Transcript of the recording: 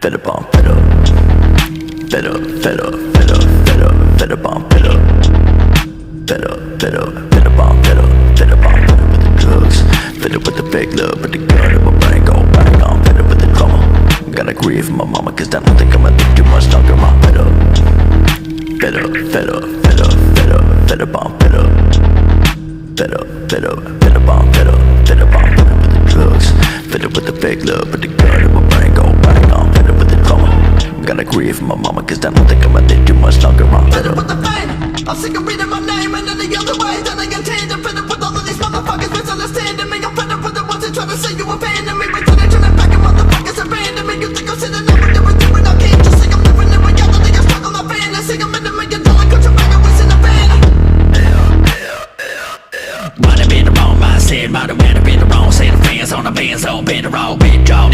fed up on fed up, fed up, fed up, fed up, fed up, fed up on fed up, fed up, fed up, fed up on fed up, fed up on fed up with the drugs, fed up with the fake love, but the gun in my brain go bang on, fed up with the drama. Gotta grieve for my mama, cause I don't think I'ma live too much longer. I'm fed up, fed up, fed up, fed up, fed up, fed up on fed up, fed up, fed up, fed up on fed up, fed up on fed up with the drugs, fed up with the fake love, but the gun in my brain go bang on, fed up with the drama. Gotta grieve for my mama, cause I don't think I'ma live too much longer. I'm fed up with the pain, I'm sick of reading my name and any other way.